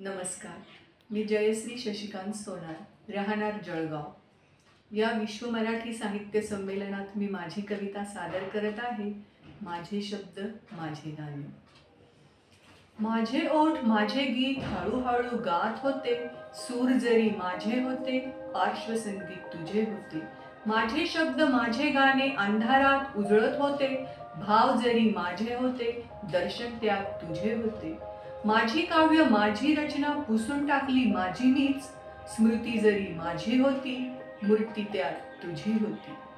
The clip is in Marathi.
नमस्कार. मी जयश्री शशिकांत सोनार, राहणार जळगाव. या विश्व मराठी साहित्य संमेलनात मी माझी कविता सादर करत आहे. माझे शब्द माझे गाणे. माझे ओठ माझे गीत हळूहळू गात होते, सूर जरी माझे होते, पार्श्वसंगीत तुझे होते. माझे शब्द माझे गाणे अंधारात उजळत होते, भाव जरी माझे होते, दर्शन त्यात तुझे होते. माझी काव्य माझी रचना पुसून टाकली माझी मीच, स्मृती जरी माझी होती, मूर्ती त्यात तुझी होती.